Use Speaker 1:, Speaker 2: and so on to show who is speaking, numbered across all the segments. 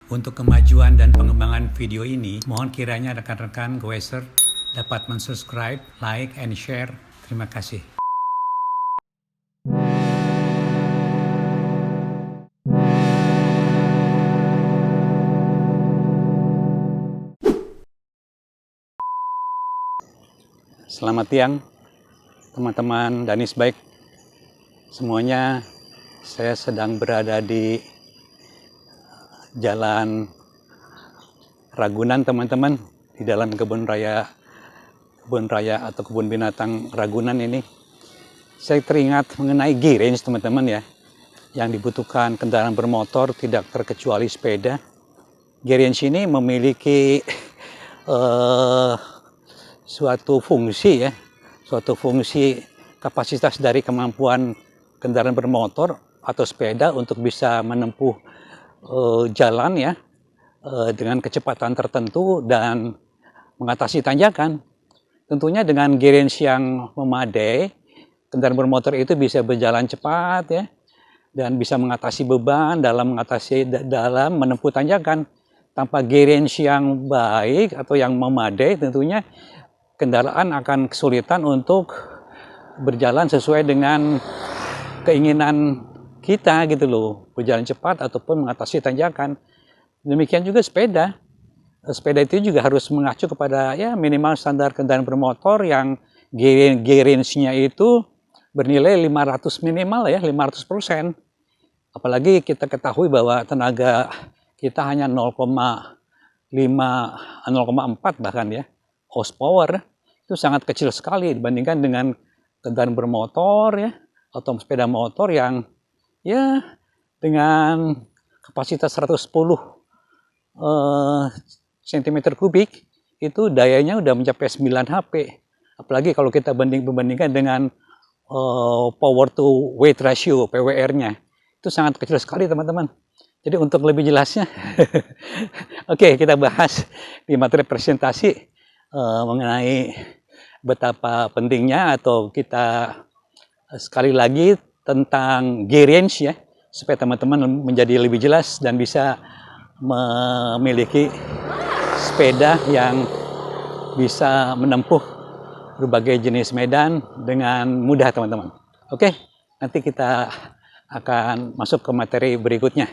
Speaker 1: Untuk kemajuan dan pengembangan video ini, mohon kiranya rekan-rekan Goeser dapat mensubscribe, like, and share. Terima kasih. Selamat siang, teman-teman Danis Baik. Semuanya, saya sedang berada di Jalan Ragunan, teman-teman, di dalam kebun raya atau kebun binatang Ragunan ini. Saya teringat mengenai gear range, teman-teman ya, yang dibutuhkan kendaraan bermotor, tidak terkecuali sepeda. Gear range ini memiliki suatu fungsi kapasitas dari kemampuan kendaraan bermotor atau sepeda untuk bisa menempuh jalan ya dengan kecepatan tertentu dan mengatasi tanjakan. Tentunya dengan gear range yang memadai, kendaraan bermotor itu bisa berjalan cepat ya dan bisa mengatasi beban dalam menempuh tanjakan. Tanpa gear range yang baik atau yang memadai, tentunya kendaraan akan kesulitan untuk berjalan sesuai dengan keinginan kita gitu loh, berjalan cepat ataupun mengatasi tanjakan. Demikian juga sepeda. Sepeda itu juga harus mengacu kepada ya minimal standar kendaraan bermotor yang gear range-nya itu bernilai 500 minimal ya, 500%. Apalagi kita ketahui bahwa tenaga kita hanya 0,4 bahkan ya, horsepower. Itu sangat kecil sekali dibandingkan dengan kendaraan bermotor ya atau sepeda motor yang ya dengan kapasitas 110 cm3 itu dayanya udah mencapai 9 HP. Apalagi kalau kita bandingkan dengan power to weight ratio PWR-nya, itu sangat kecil sekali, teman-teman. Jadi untuk lebih jelasnya oke, kita bahas di materi presentasi mengenai betapa pentingnya atau kita sekali lagi tentang gear range ya, supaya teman-teman menjadi lebih jelas dan bisa memiliki sepeda yang bisa menempuh berbagai jenis medan dengan mudah, teman-teman. Oke, nanti kita akan masuk ke materi berikutnya.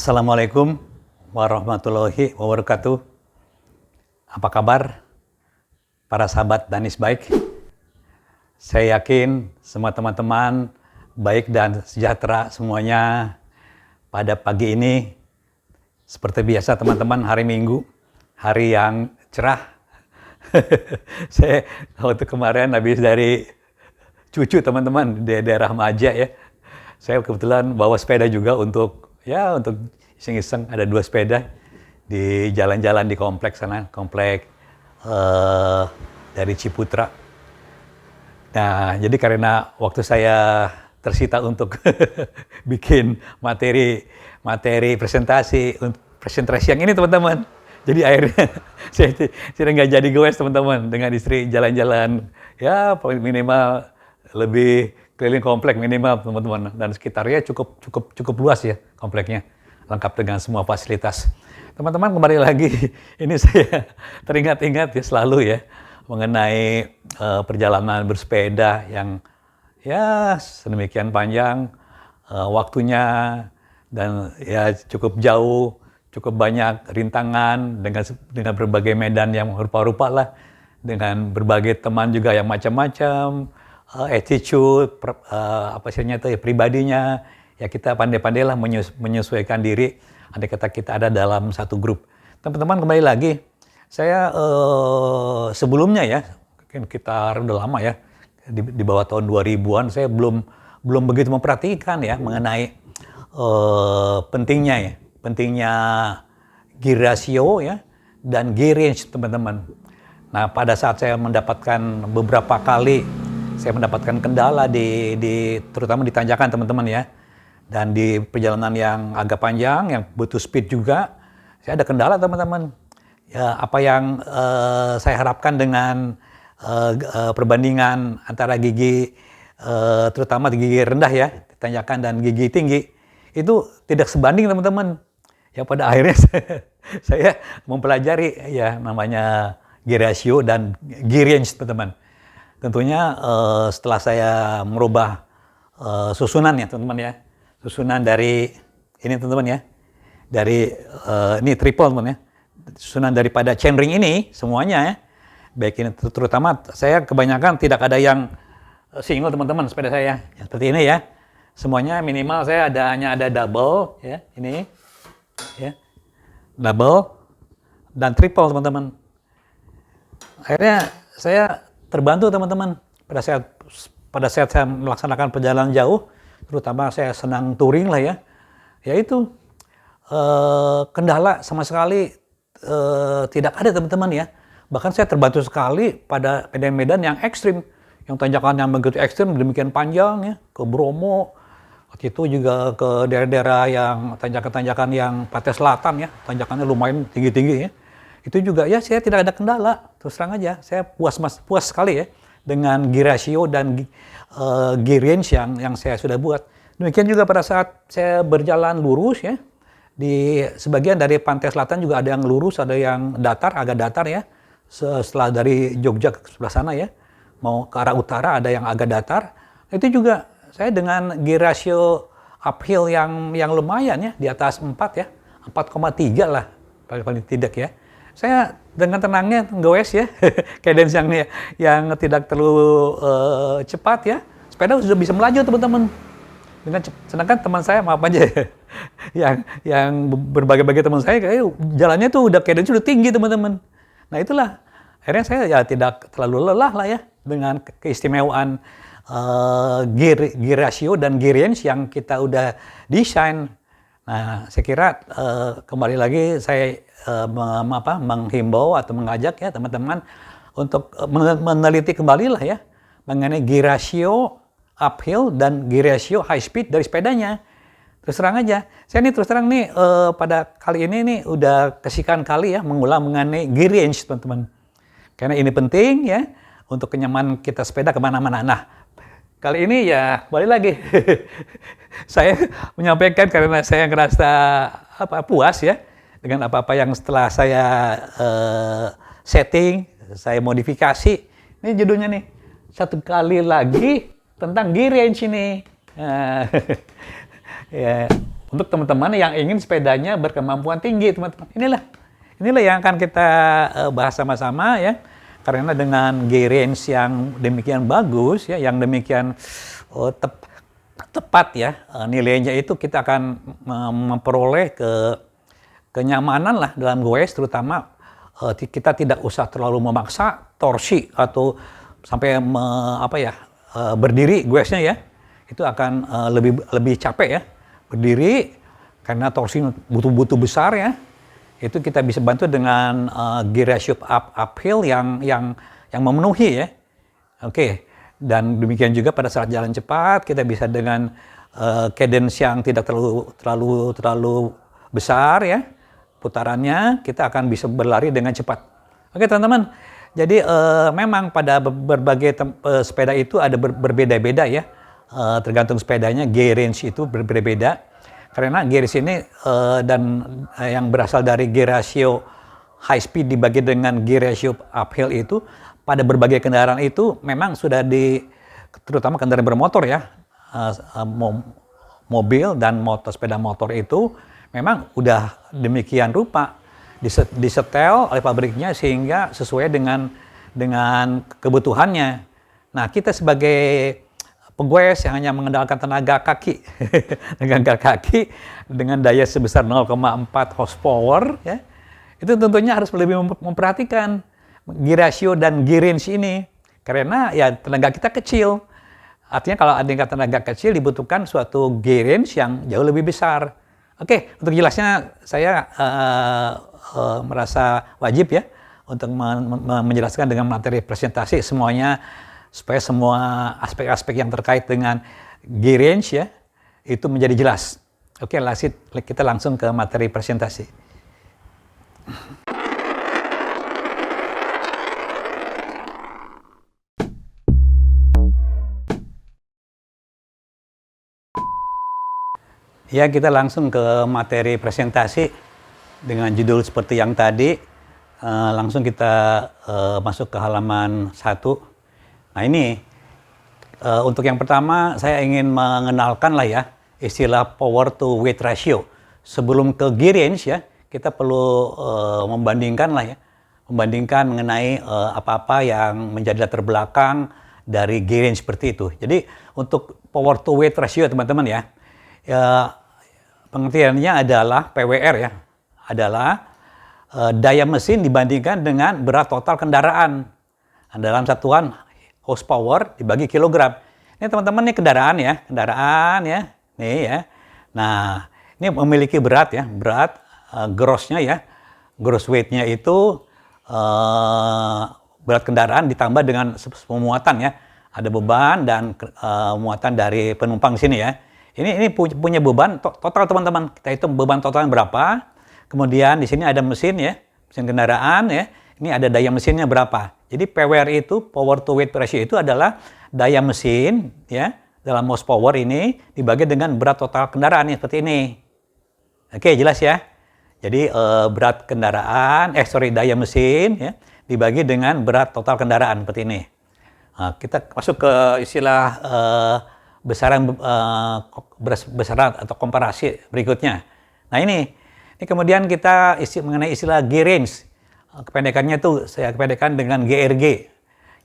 Speaker 1: Assalamualaikum warahmatullahi wabarakatuh. Apa kabar para sahabat Danis Baik? Saya yakin semua teman-teman baik dan sejahtera semuanya pada pagi ini. Seperti biasa teman-teman, hari Minggu, hari yang cerah. Saya waktu kemarin habis dari cucu teman-teman di daerah Maja ya. Saya kebetulan bawa sepeda juga untuk iseng-iseng, ada 2 sepeda di jalan-jalan di kompleks sana, komplek dari Ciputra. Nah, jadi karena waktu saya tersita untuk bikin materi presentasi yang ini, teman-teman. Jadi akhirnya saya nggak jadi goes, teman-teman, dengan istri jalan-jalan ya minimal lebih keliling komplek minimal, teman-teman, dan sekitarnya cukup luas ya kompleknya, lengkap dengan semua fasilitas. Teman-teman, kembali lagi ini saya teringat-ingat ya selalu ya mengenai perjalanan bersepeda yang ya sedemikian panjang waktunya dan ya cukup jauh,
Speaker 2: cukup banyak rintangan dengan berbagai medan yang rupa-rupa lah, dengan berbagai teman juga yang macam-macam, attitude, apa istilahnya itu ya, pribadinya, ya kita pandai-pandailah menyesuaikan diri, andai kata kita ada dalam satu grup. Teman-teman kembali lagi, saya sebelumnya ya, mungkin kita udah lama ya, di bawah tahun 2000-an, saya belum begitu memperhatikan ya mengenai pentingnya gear ratio ya dan gear range teman-teman. Nah pada saat saya mendapatkan beberapa kali saya mendapatkan kendala terutama di tanjakan teman-teman ya, dan di perjalanan yang agak panjang yang butuh speed juga, saya ada kendala teman-teman. Ya, apa yang saya harapkan dengan perbandingan antara gigi terutama di gigi rendah ya, tanjakan, dan gigi tinggi itu tidak sebanding teman-teman. Ya pada akhirnya saya mempelajari ya namanya gear ratio dan gear range teman-teman. Tentunya setelah saya merubah susunan ya teman-teman ya, susunan dari ini teman-teman ya, dari ini triple teman-teman ya, susunan daripada chainring ini semuanya ya, baik ini terutama saya kebanyakan tidak ada yang single teman-teman sepeda saya ya, seperti ini ya, semuanya minimal saya hanya ada double ya, ini ya, double dan triple teman-teman. Akhirnya saya terbantu teman-teman pada saat saya melaksanakan perjalanan jauh, terutama saya senang touring lah ya, yaitu kendala sama sekali tidak ada teman-teman ya. Bahkan saya terbantu sekali pada medan-medan yang ekstrim, yang tanjakan yang begitu ekstrim, demikian panjang ya, ke Bromo, waktu itu juga ke daerah-daerah yang tanjakan-tanjakan yang Pantai Selatan ya, tanjakannya lumayan tinggi-tinggi ya. Itu juga ya saya tidak ada kendala, terus terang aja saya puas sekali ya dengan gear ratio dan gear range yang saya sudah buat. Demikian juga pada saat saya berjalan lurus ya, di sebagian dari Pantai Selatan juga ada yang lurus, ada yang datar, agak datar ya. Setelah dari Jogja ke sebelah sana ya, mau ke arah utara ada yang agak datar. Itu juga saya dengan gear ratio uphill yang lumayan ya, di atas 4 ya, 4,3 lah paling tidak ya. Saya dengan tenangnya goes ya, cadence yang tidak terlalu cepat ya, sepeda sudah bisa melaju teman-teman. Sedangkan teman saya maaf aja yang berbagai-bagai teman saya kayak jalannya tuh udah cadence udah tinggi teman-teman. Nah itulah akhirnya saya ya tidak terlalu lelah lah ya dengan keistimewaan gear ratio dan gear range yang kita udah desain. Nah saya kira kembali lagi saya menghimbau atau mengajak ya teman-teman untuk meneliti kembali lah ya mengenai gear ratio uphill dan gear ratio high speed dari sepedanya. Terus terang aja, saya nih terus terang nih pada kali ini nih udah kesekian kali ya mengulang mengenai gear range teman-teman. Karena ini penting ya untuk kenyamanan kita sepeda kemana-mana. Nah kali ini ya kembali lagi saya menyampaikan karena saya ngerasa puas ya dengan apa-apa yang setelah saya setting, saya modifikasi. Ini judulnya nih, satu kali lagi tentang gear range ini. Ya, untuk teman-teman yang ingin sepedanya berkemampuan tinggi, teman-teman. Inilah yang akan kita bahas sama-sama ya. Karena dengan gear range yang demikian bagus ya, yang demikian tepat ya nilainya, itu kita akan memperoleh kenyamanan lah dalam goes, terutama kita tidak usah terlalu memaksa torsi atau sampai berdiri goesnya ya, itu akan lebih capek ya berdiri karena torsi butuh besar ya. Itu kita bisa bantu dengan gear ratio uphill yang memenuhi ya. Oke. Dan demikian juga pada saat jalan cepat kita bisa dengan cadence yang tidak terlalu besar ya. Putarannya kita akan bisa berlari dengan cepat. Oke teman-teman. Jadi memang pada berbagai sepeda itu ada berbeda-beda ya. Tergantung sepedanya, gear range itu berbeda-beda. Karena gear ini dan yang berasal dari gear ratio high speed dibagi dengan gear ratio uphill itu pada berbagai kendaraan itu memang sudah terutama kendaraan bermotor ya, mobil dan sepeda motor itu memang udah demikian rupa disetel oleh pabriknya sehingga sesuai dengan kebutuhannya. Nah, kita sebagai penggoes yang hanya mengandalkan tenaga kaki dengan daya sebesar 0,4 horsepower, ya, itu tentunya harus lebih memperhatikan gear ratio dan gear range ini, karena ya tenaga kita kecil. Artinya kalau ada tenaga kecil dibutuhkan suatu gear range yang jauh lebih besar. Oke, untuk jelasnya saya merasa wajib ya untuk menjelaskan dengan materi presentasi semuanya, supaya semua aspek-aspek yang terkait dengan gear range ya itu menjadi jelas. Oke, kita langsung ke materi presentasi. Ya, kita langsung ke materi presentasi dengan judul seperti yang tadi. Langsung kita masuk ke halaman 1. Nah, ini untuk yang pertama saya ingin mengenalkan lah ya istilah power to weight ratio. Sebelum ke gear range ya, kita perlu membandingkan mengenai apa-apa yang menjadi latar belakang dari gear range seperti itu. Jadi untuk power to weight ratio teman-teman ya, pengertiannya adalah PWR ya, adalah daya mesin dibandingkan dengan berat total kendaraan dalam satuan horsepower dibagi kilogram. Ini teman-teman, ini kendaraan ya, nih ya. Nah, ini memiliki berat ya, gross-nya ya, gross weight-nya itu berat kendaraan ditambah dengan muatan ya, ada beban dan muatan dari penumpang di sini ya. Ini punya beban total teman-teman. Kita hitung beban totalnya berapa. Kemudian di sini ada mesin ya, mesin kendaraan ya. Ini ada daya mesinnya berapa. Jadi PWR itu, power to weight ratio itu adalah daya mesin ya dalam horsepower ini dibagi dengan berat total kendaraan ya, seperti ini. Oke, jelas ya. Jadi daya mesin ya dibagi dengan berat total kendaraan seperti ini. Nah, kita masuk ke istilah besaran atau komparasi berikutnya. Nah, ini kemudian kita mengenai istilah gear range. Kependekannya itu saya kependekan dengan GRG.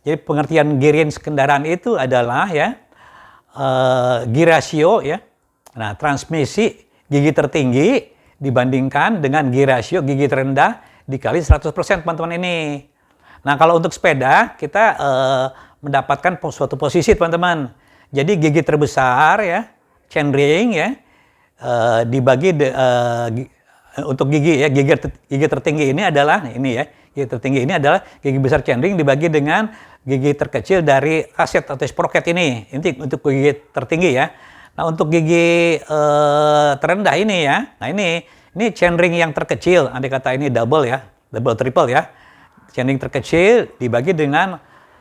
Speaker 2: Jadi pengertian gear range kendaraan itu adalah ya gear ratio ya. Nah, transmisi gigi tertinggi dibandingkan dengan gear ratio gigi terendah dikali 100% teman-teman ini. Nah, kalau untuk sepeda kita mendapatkan suatu posisi teman-teman. Jadi gigi terbesar ya, chainring ya, dibagi untuk gigi ya, gigi tertinggi ini adalah gigi tertinggi ini adalah gigi besar chainring dibagi dengan gigi terkecil dari kaset atau sprocket ini. Ini untuk gigi tertinggi ya. Nah, untuk gigi terendah ini ya. Nah, ini chainring yang terkecil, andai kata ini double triple ya. Chainring terkecil dibagi dengan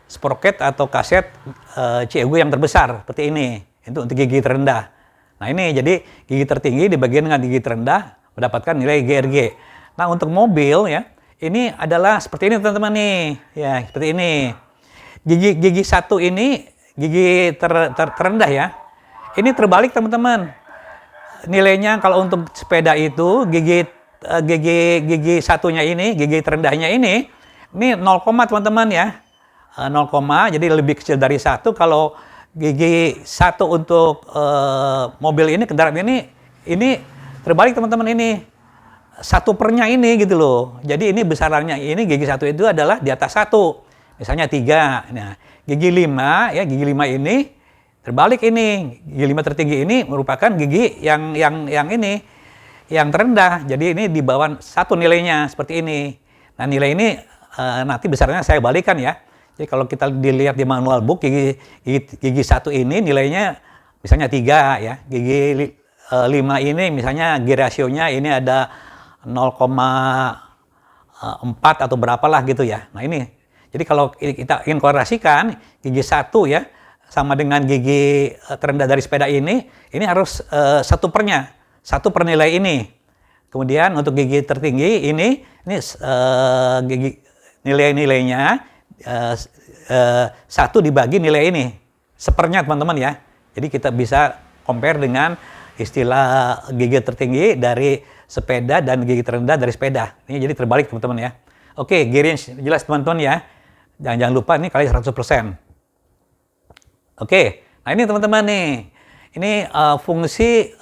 Speaker 2: sprocket atau kaset CEG yang terbesar seperti ini. Itu untuk gigi terendah. Nah, ini jadi gigi tertinggi dibagi dengan gigi terendah mendapatkan nilai GRG. Nah, untuk mobil ya, ini adalah seperti ini teman-teman nih. Ya, seperti ini. Gigi satu ini gigi terendah ya. Ini terbalik teman-teman. Nilainya kalau untuk sepeda itu gigi satunya ini, gigi terendahnya ini 0, teman-teman ya. 0, jadi lebih kecil dari 1. Kalau gigi 1 untuk mobil ini, kendaraan ini terbalik teman-teman, ini 1/nya ini gitu loh. Jadi ini besarannya ini gigi 1 itu adalah di atas 1. Misalnya 3. Nah, gigi 5 ya, gigi 5 ini terbalik ini. Gigi 5 tertinggi ini merupakan gigi yang ini yang terendah. Jadi ini di bawah 1 nilainya seperti ini. Nah, nilai ini nanti besarnya saya balikan ya. Jadi kalau kita dilihat di manual book gigi 1 ini nilainya misalnya 3 ya. Gigi 5 ini misalnya gear ratio-nya ini ada 0,4 atau berapalah gitu ya. Nah, ini. Jadi kalau kita ingin korelasikan gigi 1 ya sama dengan gigi terendah dari sepeda ini harus 1/nya. 1 per nilai ini. Kemudian untuk gigi tertinggi ini gigi nilai-nilainya 1 dibagi nilai ini. 1/nya teman-teman ya. Jadi kita bisa compare dengan istilah gigi tertinggi dari sepeda dan gigi terendah dari sepeda. Ini jadi terbalik teman-teman ya. Oke, gear range jelas teman-teman ya. Jangan lupa ini kali 100%. Oke, nah ini teman-teman nih. Ini fungsi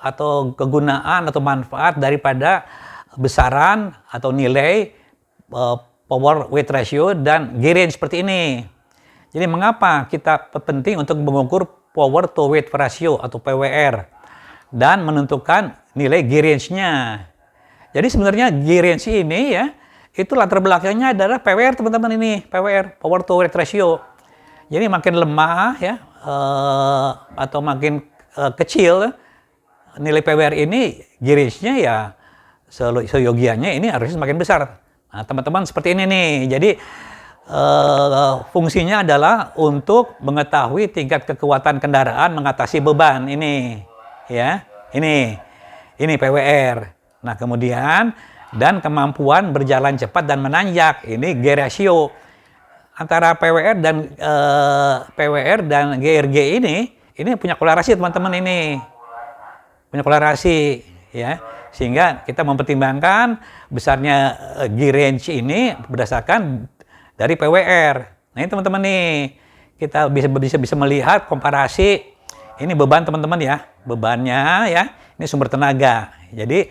Speaker 2: atau kegunaan atau manfaat daripada besaran atau nilai power weight ratio dan gear range seperti ini. Jadi mengapa kita penting untuk mengukur power to weight ratio atau PWR dan menentukan nilai gear range-nya. Jadi sebenarnya gear range ini ya, itu latar belakangnya adalah PWR teman-teman ini, PWR, power to weight ratio. Jadi makin lemah ya, atau makin kecil nilai PWR ini, gear range-nya ya seyogianya ini harusnya semakin besar. Nah teman-teman seperti ini nih, jadi fungsinya adalah untuk mengetahui tingkat kekuatan kendaraan mengatasi beban ini, ya, ini PWR. Nah kemudian dan kemampuan berjalan cepat dan menanjak, ini gear ratio. Antara PWR dan GRG ini punya kolerasi teman-teman ini, punya kolerasi, ya, sehingga kita mempertimbangkan besarnya gear range ini berdasarkan dari PWR. Nah ini teman-teman nih, kita bisa melihat komparasi ini beban teman-teman ya, bebannya ya, ini sumber tenaga. Jadi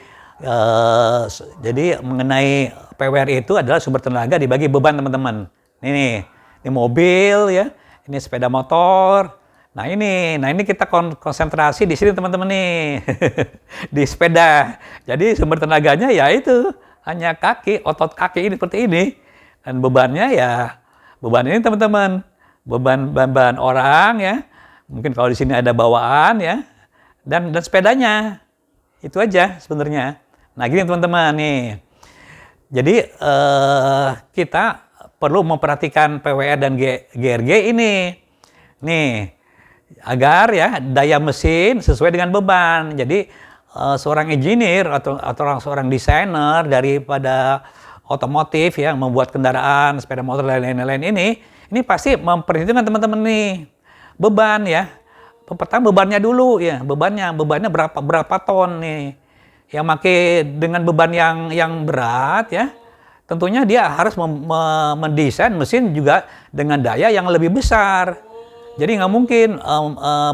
Speaker 2: mengenai PWR itu adalah sumber tenaga dibagi beban teman-teman. Ini mobil ya, ini sepeda motor. Nah ini kita konsentrasi di sini teman-teman nih, di sepeda. Jadi sumber tenaganya ya itu hanya kaki, otot kaki ini seperti ini. Dan bebannya ya, beban ini teman-teman, beban orang ya, mungkin kalau di sini ada bawaan ya, dan sepedanya, itu aja sebenarnya. Nah gini teman-teman nih, jadi kita perlu memperhatikan PWR dan GRG ini, nih, agar ya daya mesin sesuai dengan beban. Jadi seorang engineer atau seorang desainer daripada otomotif ya, membuat kendaraan, sepeda motor dan lain-lain ini pasti memperhitungkan teman-teman nih beban ya. Pertama bebannya dulu ya, bebannya berapa ton nih. Yang pakai dengan beban yang berat ya, tentunya dia harus mendesain mesin juga dengan daya yang lebih besar. Jadi nggak mungkin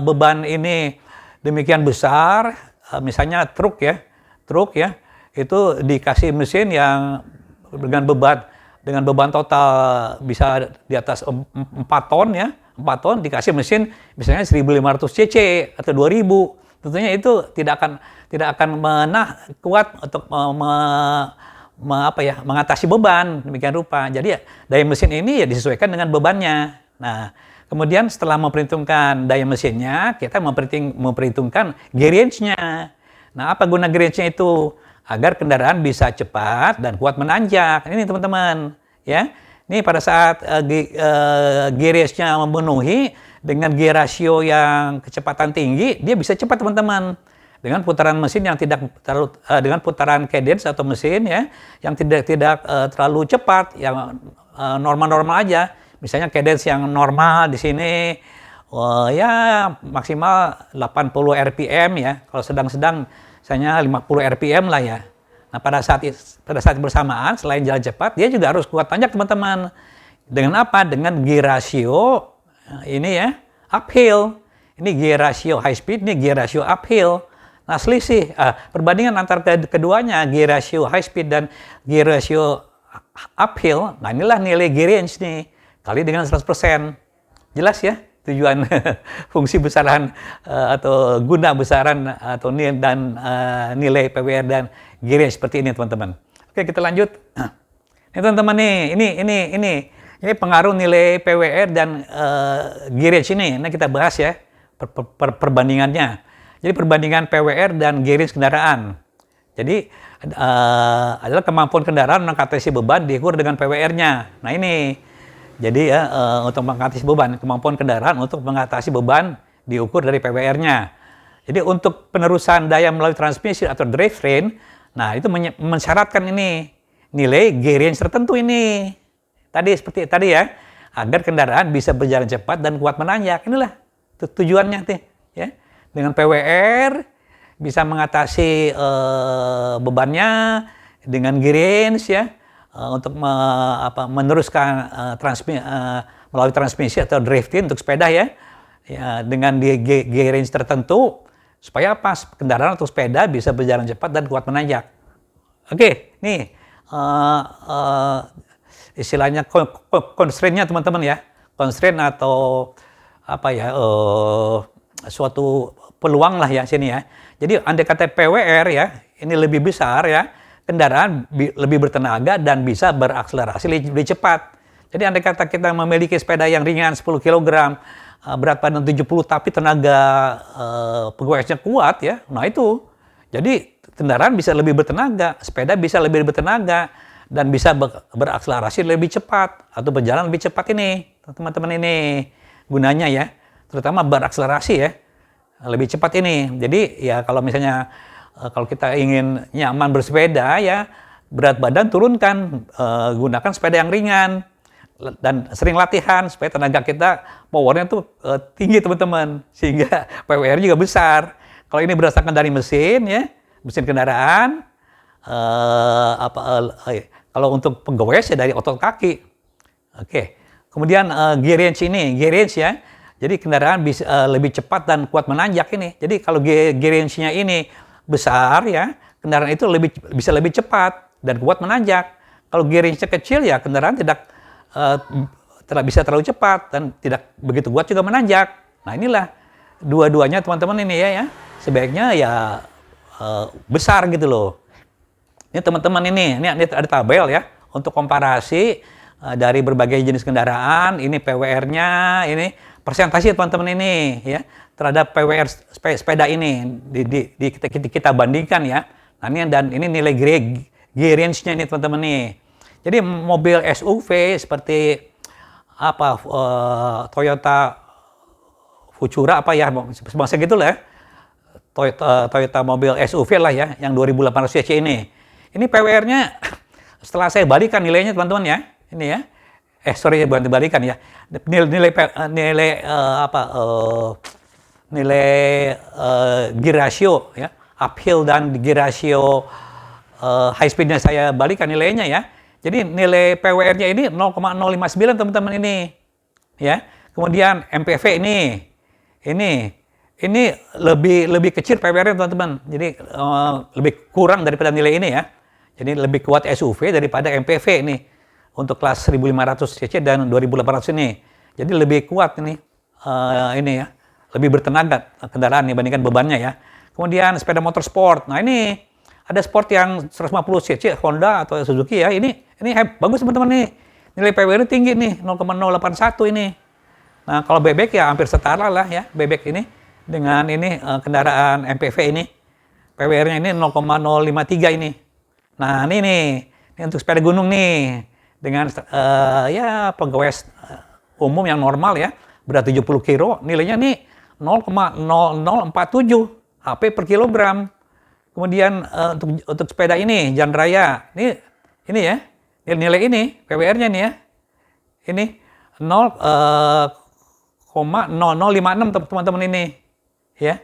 Speaker 2: beban ini demikian besar, misalnya truk ya, itu dikasih mesin yang dengan beban total bisa di atas 4 ton ya, 4 ton dikasih mesin misalnya 1500 cc atau 2000, tentunya itu tidak akan kuat untuk mengatasi beban demikian rupa. Jadi ya, daya mesin ini ya disesuaikan dengan bebannya. Nah kemudian setelah memperhitungkan daya mesinnya, kita memperhitungkan gear range-nya. Nah apa guna gear range-nya itu? Agar kendaraan bisa cepat dan kuat menanjak. Ini teman-teman, ya. Ini pada saat gear range-nya memenuhi dengan gear ratio yang kecepatan tinggi, dia bisa cepat teman-teman. Dengan putaran mesin yang tidak terlalu dengan putaran cadence atau mesin ya, yang tidak terlalu cepat, yang normal-normal aja. Misalnya cadence yang normal di sini ya maksimal 80 rpm ya. Kalau sedang-sedang misalnya 50 rpm lah ya. Nah pada saat bersamaan selain jalan cepat, dia juga harus kuat tanjak teman-teman. Dengan apa? Dengan gear ratio ini ya, uphill. Ini gear ratio high speed, ini gear ratio uphill. Nah selisih, perbandingan antara keduanya, gear ratio high speed dan gear ratio uphill, nah inilah nilai gear range nih, kali dengan 100%. Jelas ya? Tujuan fungsi besaran atau guna besaran atau nilai PWR dan gear range seperti ini teman-teman. Oke kita lanjut. Ini teman-teman nih, ini pengaruh nilai PWR dan gear range ini. Nah kita bahas ya perbandingannya. Jadi perbandingan PWR dan gear range kendaraan. Jadi adalah kemampuan kendaraan mengatasi beban diukur dengan PWR-nya. Nah ini. Jadi ya untuk mengatasi beban, kemampuan kendaraan untuk mengatasi beban diukur dari PWR-nya. Jadi untuk penerusan daya melalui transmisi atau drivetrain, nah itu mensyaratkan ini nilai gear range tertentu ini. Tadi seperti tadi ya, agar kendaraan bisa berjalan cepat dan kuat menanjak. Inilah tujuannya tuh ya. Dengan PWR, bisa mengatasi bebannya dengan gear range ya, untuk meneruskan melalui transmisi atau drifting untuk sepeda ya, dengan di gear range tertentu supaya pas kendaraan atau sepeda bisa berjalan cepat dan kuat menanjak. Oke, nih istilahnya constraint-nya teman-teman ya, constraint atau suatu peluang lah ya sini ya. Jadi andai kata PWR ya, ini lebih besar ya, kendaraan lebih bertenaga dan bisa berakselerasi lebih cepat. Jadi andai kata kita memiliki sepeda yang ringan 10 kg, berat badan 70 tapi tenaga penggoesnya kuat ya, nah itu. Jadi kendaraan bisa lebih bertenaga, sepeda bisa lebih bertenaga dan bisa berakselerasi lebih cepat atau berjalan lebih cepat ini, teman-teman ini gunanya ya, terutama berakselerasi ya, lebih cepat ini. Jadi ya kalau misalnya kalau kita ingin nyaman bersepeda ya, berat badan turunkan, gunakan sepeda yang ringan dan sering latihan supaya tenaga kita powernya tuh tinggi teman-teman, sehingga PWR juga besar. Kalau ini berdasarkan dari mesin ya, mesin kendaraan, kalau untuk penggoes ya dari otot kaki. Oke. Kemudian gear range ini, gear range ya. Jadi kendaraan bisa lebih cepat dan kuat menanjak ini. Jadi kalau gear range-nya ini besar ya, kendaraan itu bisa lebih cepat dan kuat menanjak. Kalau gear range-nya kecil ya, kendaraan tidak bisa terlalu cepat dan tidak begitu kuat juga menanjak. Nah inilah dua-duanya teman-teman ini ya, sebaiknya ya besar gitu loh. Ini teman-teman ini ada tabel ya untuk komparasi dari berbagai jenis kendaraan. Ini PWR-nya, ini persentase teman-teman ini ya terhadap PWR sepeda ini kita bandingkan ya. Nah ini nilai gear range-nya ini teman-teman nih. Jadi mobil SUV seperti Toyota Futura bangsa gitu lah ya. Toyota mobil SUV lah ya, yang 2800 cc ini. Ini PWR-nya setelah saya balikan nilainya teman-teman ya. Ini ya. Bukan dibalikan ya. Nilai gear ratio ya, uphill dan gear ratio high speed-nya saya balikan nilainya ya. Jadi nilai PWR-nya ini 0,059 teman-teman ini. Ya. Kemudian MPV ini lebih kecil PWR-nya teman-teman. Jadi lebih kurang daripada nilai ini ya. Jadi lebih kuat SUV daripada MPV ini untuk kelas 1500 cc dan 2800 ini. Jadi lebih kuat ini ya. Lebih bertenaga kendaraan dibandingkan bebannya ya. Kemudian sepeda motor sport. Nah, ini ada sport yang 150 cc Honda atau Suzuki ya. Ini bagus teman-teman nih. Nilai PWR tinggi nih, 0,081 ini. Nah, kalau bebek ya hampir setara lah ya, bebek ini dengan ini kendaraan MPV ini. PWR-nya ini 0,053 ini. Nah, ini untuk sepeda gunung nih dengan ya penggoes umum yang normal ya, berat 70 kilo, nilainya nih 0,0047 HP per kilogram. Kemudian untuk sepeda ini jalan raya, ini ya, nilai ini PWR-nya nih ya, ini 0,0056 teman-teman ini, ya,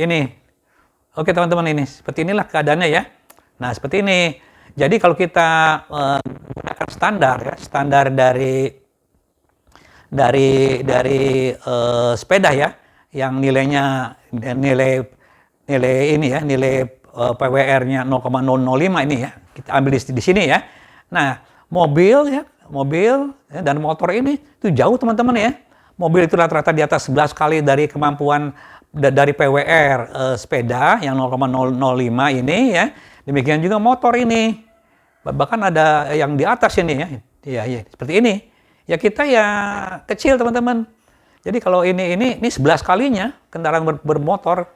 Speaker 2: ini. Oke teman-teman ini, seperti inilah keadaannya ya. Nah seperti ini. Jadi kalau kita gunakan standar dari sepeda ya, yang nilainya nilai PWR-nya 0,005 ini ya, kita ambil di sini ya. Nah mobil dan motor ini itu jauh teman-teman ya. Mobil itu rata-rata di atas 11 kali dari kemampuan dari PWR sepeda yang 0,005 ini ya. Demikian juga motor ini. Bahkan ada yang di atas ini ya. Ya seperti ini. Ya kita ya kecil teman-teman. Jadi kalau ini 11 kalinya kendaraan bermotor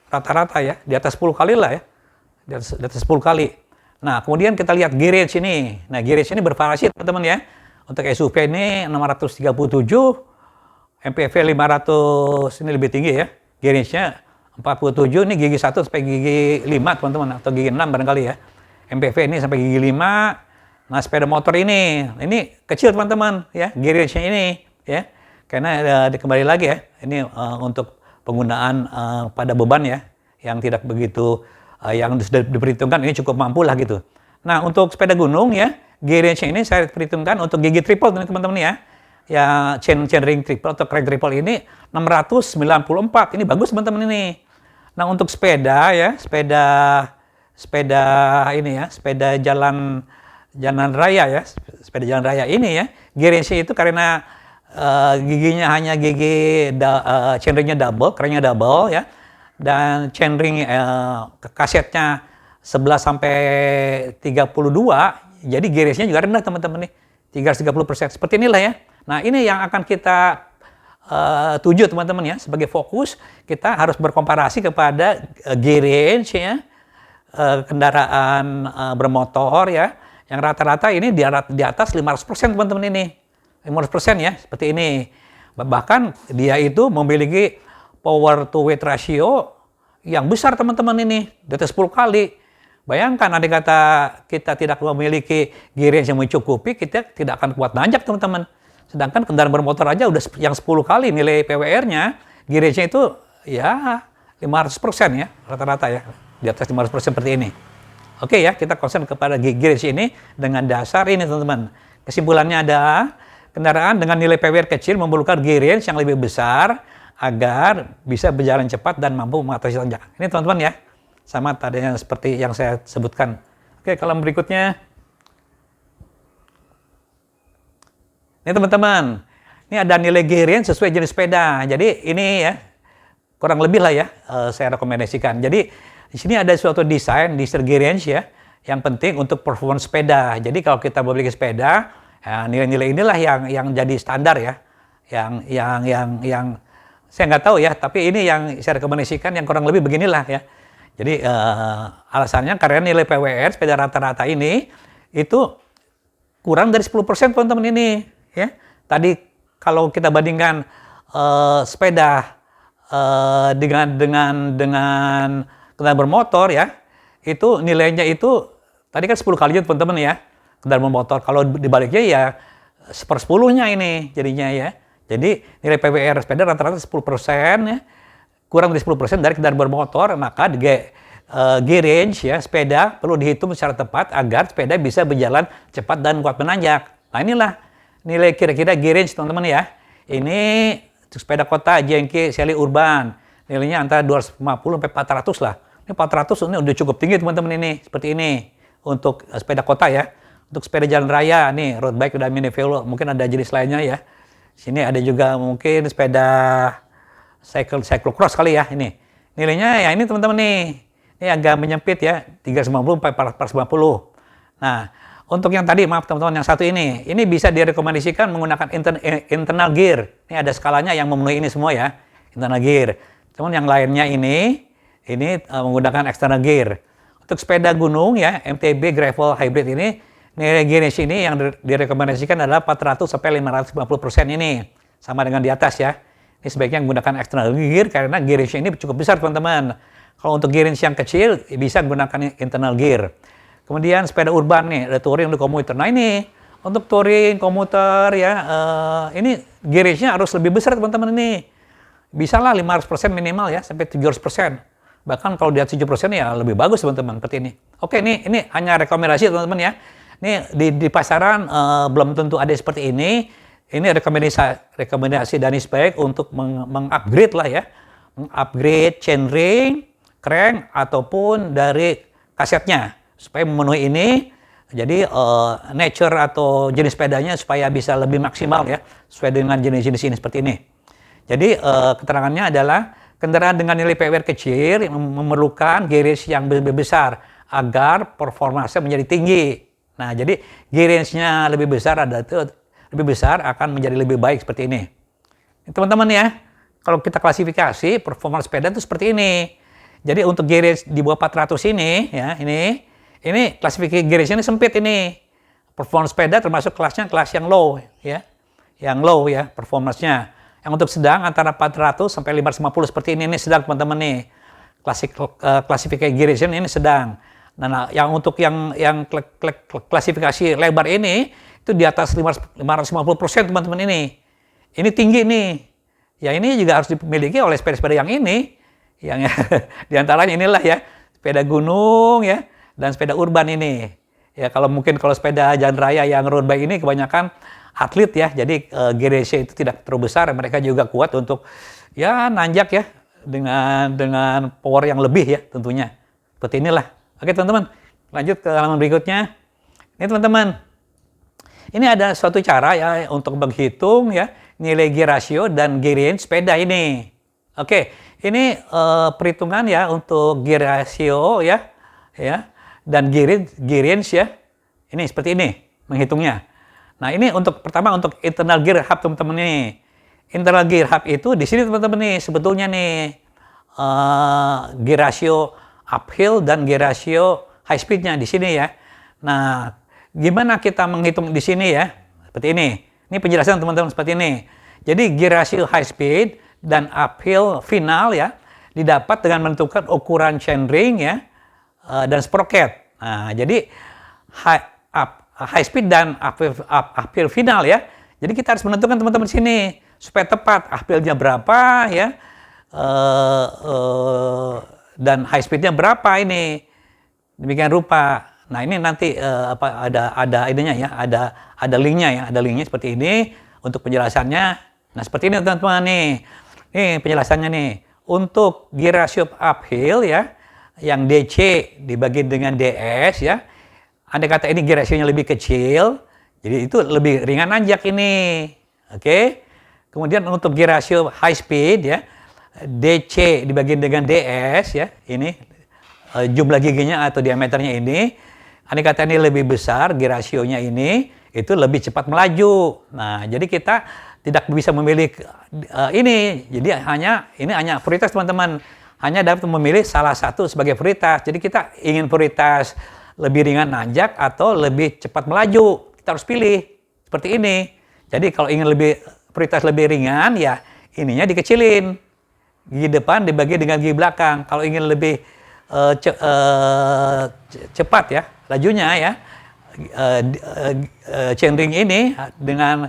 Speaker 2: rata-rata ya, di atas 10 kali lah ya. Di atas 10 kali. Nah, kemudian kita lihat gear range ini. Nah, gear range ini bervariasi teman-teman ya. Untuk SUV ini 637, MPV 500 ini lebih tinggi ya. Gear range-nya 47, ini gigi 1 sampai gigi 5 teman-teman, atau gigi 6 barangkali ya. MPV ini sampai gigi 5. Nah, sepeda motor ini kecil teman-teman ya, gear range-nya ini ya. Karena kembali lagi ya, ini untuk penggunaan pada beban ya. yang tidak begitu yang sudah diperhitungkan ini cukup mampu lah gitu. Nah, untuk sepeda gunung ya, gear range ini saya perhitungkan untuk gigi triple teman-teman ya. Ya, chain ring triple atau crank triple ini 694. Ini bagus teman-teman ini. Nah, untuk sepeda ya, sepeda ini ya, sepeda jalan raya ya, sepeda jalan raya ini ya, gear range itu karena giginya hanya gigi chainringnya double, cranknya double ya, dan chainring kasetnya 11 sampai 32, jadi gear range-nya juga rendah teman-teman nih, 330%. Seperti inilah ya. Nah, ini yang akan kita tuju teman-teman ya, sebagai fokus kita harus berkomparasi kepada gear range ya, kendaraan bermotor ya, yang rata-rata ini di atas 500% teman-teman ini. 500% ya, seperti ini. Bahkan dia itu memiliki power to weight ratio yang besar teman-teman ini, di atas 10 kali. Bayangkan andai kata kita tidak memiliki gear range yang mencukupi, kita tidak akan kuat nanjak teman-teman. Sedangkan kendaraan bermotor aja udah yang 10 kali nilai PWR-nya, gear range-nya itu ya 500% ya, rata-rata ya, di atas 500% seperti ini. Oke ya, kita concern kepada gear range ini dengan dasar ini teman-teman. Kesimpulannya adalah kendaraan dengan nilai PWR kecil memerlukan gear range yang lebih besar agar bisa berjalan cepat dan mampu mengatasi tanjakan. Ini teman-teman ya, sama tadinya seperti yang saya sebutkan. Oke, kolom berikutnya. Ini teman-teman, ini ada nilai gear range sesuai jenis sepeda. Jadi ini ya, kurang lebih lah ya, saya rekomendasikan. Jadi di sini ada suatu desain gear range ya, yang penting untuk performance sepeda. Jadi kalau kita memiliki sepeda, ya, nilai-nilai inilah yang jadi standar ya, yang saya nggak tahu ya, tapi ini yang saya rekomendasikan yang kurang lebih beginilah ya. Jadi alasannya karena nilai PWR sepeda rata-rata ini itu kurang dari 10% teman-teman ini ya. Tadi kalau kita bandingkan sepeda dengan kendaraan bermotor ya, itu nilainya itu tadi kan 10 kalinya teman-teman ya, kendaraan bermotor. Kalau dibaliknya ya 1/10-nya ini jadinya ya. Jadi nilai PWR sepeda rata-rata 10% ya, kurang dari 10% dari kendaraan bermotor, maka gear range ya sepeda perlu dihitung secara tepat agar sepeda bisa berjalan cepat dan kuat menanjak. Nah, inilah nilai kira-kira gear range teman-teman ya. Ini untuk sepeda kota jengki seli urban, nilainya antara 250 sampai 400 lah. Ini 400 ini udah cukup tinggi teman-teman ini, seperti ini untuk sepeda kota ya. Untuk sepeda jalan raya nih road bike udah mini velo, mungkin ada jenis lainnya ya. Sini ada juga mungkin sepeda cyclocross kali ya ini. Nilainya ya ini teman-teman nih. Ini agak menyempit ya, 350 sampai 450. Nah, untuk yang tadi maaf teman-teman yang satu ini bisa direkomendasikan menggunakan internal gear. Ini ada skalanya yang memenuhi ini semua ya, internal gear. Teman yang lainnya ini menggunakan external gear. Untuk sepeda gunung ya, MTB gravel hybrid ini nilai gear range ini yang direkomendasikan adalah 400 sampai 550% ini. Sama dengan di atas ya. Ini sebaiknya menggunakan external gear karena gear range ini cukup besar teman-teman. Kalau untuk gear range yang kecil bisa menggunakan internal gear. Kemudian sepeda urban nih, ada touring untuk komuter. Nah ini untuk touring komuter ya, ini gear range-nya harus lebih besar teman-teman ini. Bisa lah 500% minimal ya, sampai 700%. Bahkan kalau di atas 7% ya lebih bagus teman-teman, seperti ini. Oke, ini hanya rekomendasi teman-teman ya. Ini di pasaran belum tentu ada seperti ini. Ini rekomendasi dari Spek untuk mengupgrade lah ya. Mengupgrade chainring, crank, ataupun dari kasetnya. Supaya memenuhi ini, jadi nature atau jenis sepedanya supaya bisa lebih maksimal ya. Sesuai dengan jenis-jenis ini seperti ini. Jadi keterangannya adalah kendaraan dengan nilai PWR kecil yang memerlukan gear range yang lebih besar agar performanya menjadi tinggi. Nah, jadi gear range-nya lebih besar akan menjadi lebih baik seperti ini. Teman-teman ya, kalau kita klasifikasi performa sepeda itu seperti ini. Jadi untuk gear range di bawah 400 ini ya, ini klasifikasi gear range-nya sempit ini. Performa sepeda termasuk kelas yang low ya. Yang low ya performance-nya. Yang untuk sedang antara 400 sampai 550 seperti ini sedang teman-teman nih. Klasifikasi gear range ini sedang. Nah, yang untuk yang klasifikasi lebar ini itu di atas 550% teman-teman ini. Ini tinggi nih. Ya ini juga harus dimiliki oleh sepeda-sepeda yang ini yang di antaranya inilah ya, sepeda gunung ya, dan sepeda urban ini. Ya kalau sepeda jalan raya yang road bike ini kebanyakan atlet ya, jadi gear ratio itu tidak terlalu besar, mereka juga kuat untuk ya nanjak ya dengan power yang lebih ya tentunya. Seperti inilah. Oke teman-teman, lanjut ke halaman berikutnya. Ini teman-teman, ini ada suatu cara ya untuk menghitung ya nilai gear ratio dan gear range sepeda ini. Oke, ini perhitungan ya untuk gear ratio ya, dan gear range ya. Ini seperti ini menghitungnya. Nah ini untuk pertama untuk internal gear hub teman-teman nih. Internal gear hub itu di sini teman-teman nih sebetulnya nih gear ratio uphill dan gear ratio high speednya di sini ya. Nah gimana kita menghitung di sini ya? Seperti ini. Ini penjelasan teman-teman seperti ini. Jadi gear ratio high speed dan uphill final ya didapat dengan menentukan ukuran chainring ya dan sprocket. Nah jadi high speed dan uphill final ya. Jadi kita harus menentukan teman-teman sini supaya tepat uphillnya berapa ya dan high speednya berapa ini. Demikian rupa. Nah ini nanti ada ininya ya, ada linknya seperti ini untuk penjelasannya. Nah seperti ini teman-teman nih. Nih penjelasannya nih. Untuk gear ratio uphill ya, yang DC dibagi dengan DS ya. Andai kata ini gear ratio-nya lebih kecil, jadi itu lebih ringan nanjak ini. Oke. Kemudian untuk gear ratio high speed ya, DC dibagi dengan DS ya, ini jumlah giginya atau diameternya ini. Andai kata ini lebih besar, gear ratio-nya ini, itu lebih cepat melaju. Nah, jadi kita tidak bisa memilih ini. Jadi ini hanya prioritas teman-teman. Hanya dapat memilih salah satu sebagai prioritas. Jadi kita ingin prioritas lebih ringan nanjak atau lebih cepat melaju. Kita harus pilih seperti ini. Jadi kalau ingin prioritas lebih ringan, ya ininya dikecilin. Gigi depan dibagi dengan gigi belakang. Kalau ingin lebih cepat ya lajunya ya, chainring ini dengan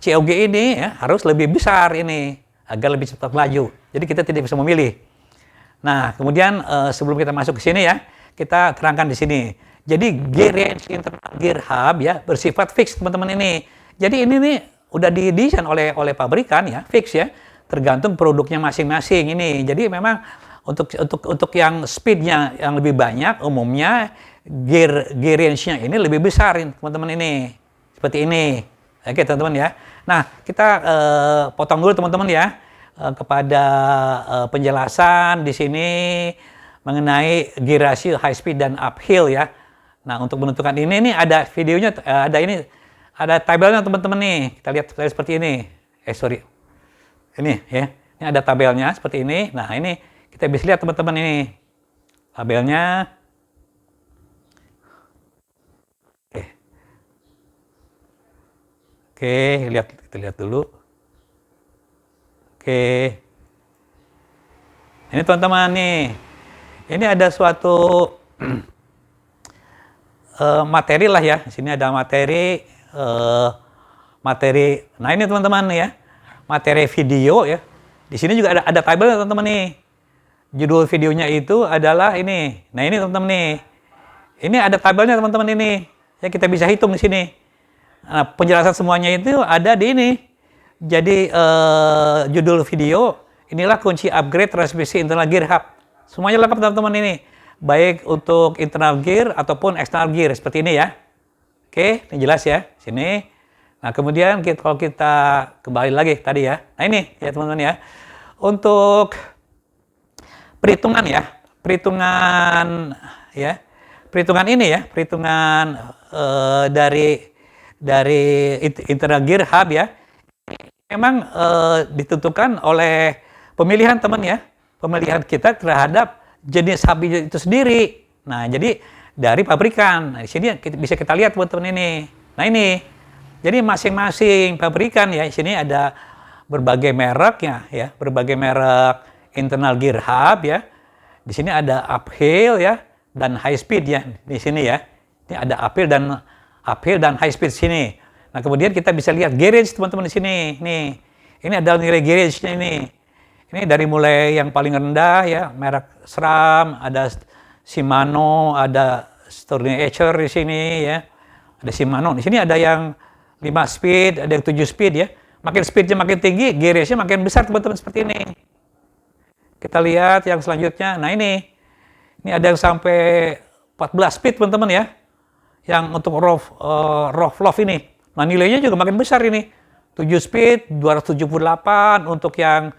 Speaker 2: COG ini ya, harus lebih besar ini agar lebih cepat melaju. Jadi kita tidak bisa memilih. Nah, kemudian sebelum kita masuk ke sini ya, kita terangkan di sini. Jadi gear range internal gear hub ya bersifat fix teman-teman ini. Jadi ini nih udah didesain oleh pabrikan ya, fix ya, tergantung produknya masing-masing ini. Jadi memang untuk yang speednya yang lebih banyak, umumnya gear range-nya ini lebih besar teman-teman ini. Seperti ini. Oke teman-teman ya. Nah kita potong dulu teman-teman ya kepada penjelasan di sini mengenai gear ratio high speed dan uphill ya. Nah untuk menentukan ini ada videonya, ada tabelnya teman-teman nih. Kita lihat seperti ini. Ini ya. Ini ada tabelnya seperti ini. Nah ini kita bisa lihat teman-teman ini tabelnya. Oke, kita lihat dulu. Oke. Ini teman-teman nih. Ini ada suatu materi lah ya. Di sini ada materi. Nah ini teman-teman ya. Materi video ya. Di sini juga ada tabel teman-teman nih. Judul videonya itu adalah ini. Nah ini teman-teman nih. Ini ada tabelnya teman-teman ini. Ya kita bisa hitung di sini. Nah, penjelasan semuanya itu ada di ini. Jadi judul video, inilah kunci upgrade transmisi internal gear hub. Semuanya lengkap teman-teman ini. Baik untuk internal gear ataupun external gear seperti ini ya. Oke, ini jelas ya. Sini. Nah, kemudian kalau kita kembali lagi tadi ya. Nah, ini ya teman-teman ya. Untuk perhitungan ya. Perhitungan ini ya, perhitungan dari internal gear hub ya, memang ditentukan oleh pemilihan teman ya, pemilihan kita terhadap jenis hub itu sendiri. Nah jadi dari pabrikan. Nah, di sini bisa kita lihat teman-teman ini. Nah ini, jadi masing-masing pabrikan ya, di sini ada berbagai mereknya ya, berbagai merek internal gear hub ya. Di sini ada uphill ya dan high speed ya di sini ya. Ini ada uphill dan high speed sini. Nah kemudian kita bisa lihat gear range teman-teman di sini. Nih, ini ada nilai gear range-nya ini. Ini dari mulai yang paling rendah ya, merek SRAM, ada Shimano, ada Sterling Archer di sini ya. Ada Shimano. Di sini ada yang 5 speed, ada yang 7 speed ya. Makin speednya makin tinggi, gear ratio makin besar teman-teman seperti ini. Kita lihat yang selanjutnya. Nah ini ada yang sampai 14 speed teman-teman ya. Yang untuk raw flow ini. Nah nilainya juga makin besar ini. 7 speed 278, untuk yang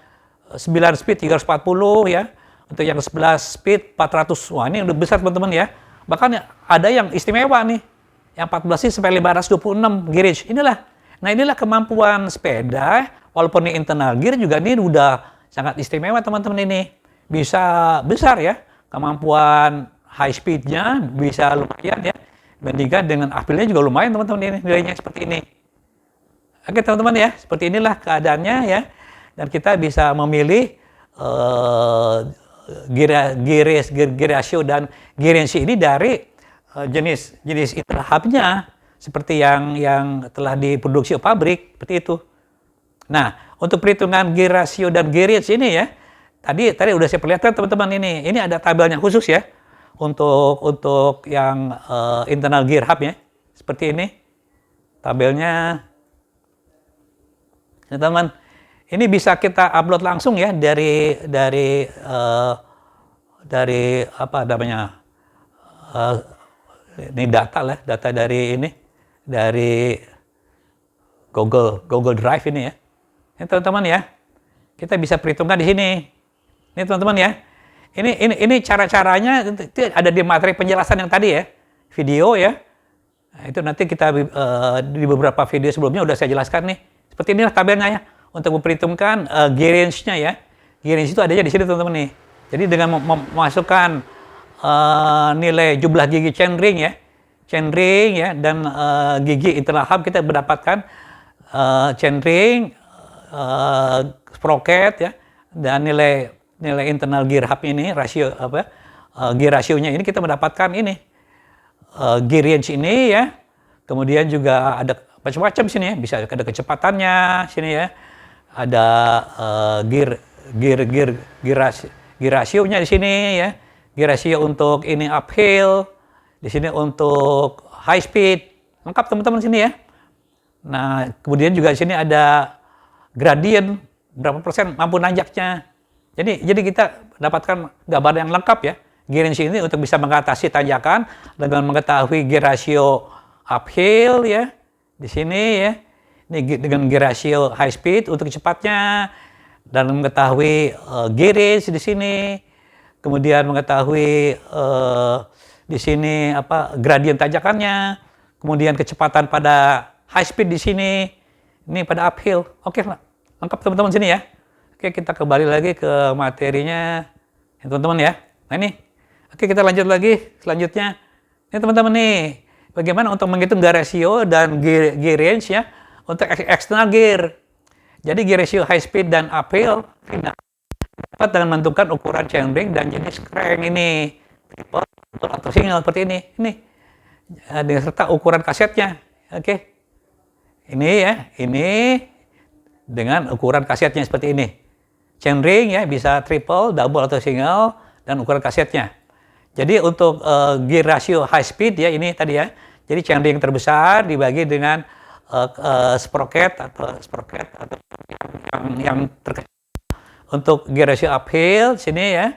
Speaker 2: 9 speed 340 ya. Untuk yang 11 speed 400. Wah ini udah besar teman-teman ya. Bahkan ada yang istimewa nih. Yang 14 ini sampai 526 gearage. Inilah kemampuan sepeda, walaupun ini internal gear juga ini udah sangat istimewa teman-teman ini. Bisa besar ya, kemampuan high speednya bisa lumayan ya. Bandingkan dengan uphill-nya juga lumayan teman-teman ini, nilainya seperti ini. Oke teman-teman ya, seperti inilah keadaannya ya. Dan kita bisa memilih gear ratio dan gear range ini dari jenis internal hub-nya seperti yang telah diproduksi pabrik seperti itu. Nah, untuk perhitungan gear ratio dan gear range ini ya, tadi udah saya perlihatkan teman-teman ini. Ini ada tabelnya khusus ya untuk yang internal gear hub ya. Seperti ini tabelnya. Nah, teman, ini bisa kita upload langsung ya dari apa namanya? Ini data dari ini, dari Google Drive ini ya. Ini teman-teman ya, kita bisa perhitungkan di sini. Ini teman-teman ya. Ini cara-caranya ada di materi penjelasan yang tadi ya, video ya. Nah, itu nanti kita di beberapa video sebelumnya udah saya jelaskan nih. Seperti inilah tabelnya ya untuk memperhitungkan gear range-nya ya. Gear range itu adanya di sini teman-teman nih. Jadi dengan memasukkan nilai jumlah gigi chainring ya, dan gigi internal hub, kita mendapatkan chainring, sprocket ya, dan nilai internal gear hub ini, rasio gear rasionya ini kita mendapatkan ini gear range ini ya. Kemudian juga ada macam-macam sini ya, bisa ada kecepatannya sini ya, ada gear rasionya di sini ya. Gear ratio untuk ini uphill, di sini untuk high speed, lengkap teman-teman sini ya. Nah, kemudian juga di sini ada gradient, berapa persen mampu nanjaknya. Jadi kita dapatkan gambar yang lengkap ya. Gear range ini untuk bisa mengatasi tanjakan dengan mengetahui gear ratio uphill ya. Di sini ya. Ini dengan gear ratio high speed untuk cepatnya, dan mengetahui gear range di sini. Kemudian mengetahui di sini gradien tanjakannya, kemudian kecepatan pada high speed di sini, ini pada uphill. Oke, lengkap teman-teman sini ya. Oke, kita kembali lagi ke materinya, teman-teman ya. Nah ini, oke kita lanjut lagi selanjutnya. Ini teman-teman nih, bagaimana untuk menghitung gear ratio dan gear range ya untuk external gear. Jadi gear ratio high speed dan uphill dapat dengan menentukan ukuran chainring dan jenis crank ini, triple atau single seperti ini. Ini serta ukuran kasetnya. Oke. Ini ya, ini dengan ukuran kasetnya seperti ini. Chainring ya bisa triple, double atau single, dan ukuran kasetnya. Jadi untuk gear ratio high speed ya ini tadi ya. Jadi chainring terbesar dibagi dengan sprocket atau yang terkecil. Untuk gear ratio uphill sini ya,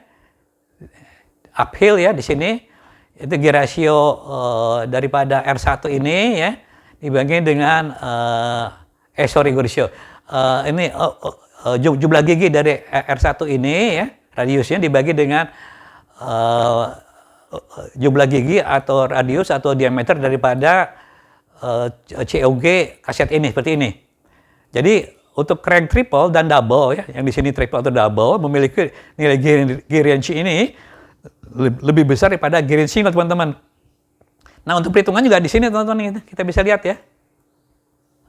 Speaker 2: uphill ya di sini itu gear ratio daripada R1 ini ya dibagi dengan gear ratio ini jumlah gigi dari R1 ini ya, radiusnya dibagi dengan jumlah gigi atau radius atau diameter daripada COG kaset ini seperti ini. Jadi untuk crank triple dan double ya, yang di sini triple atau double memiliki nilai gear range ini lebih besar daripada gear range single teman-teman. Nah untuk perhitungan juga di sini teman-teman kita bisa lihat ya.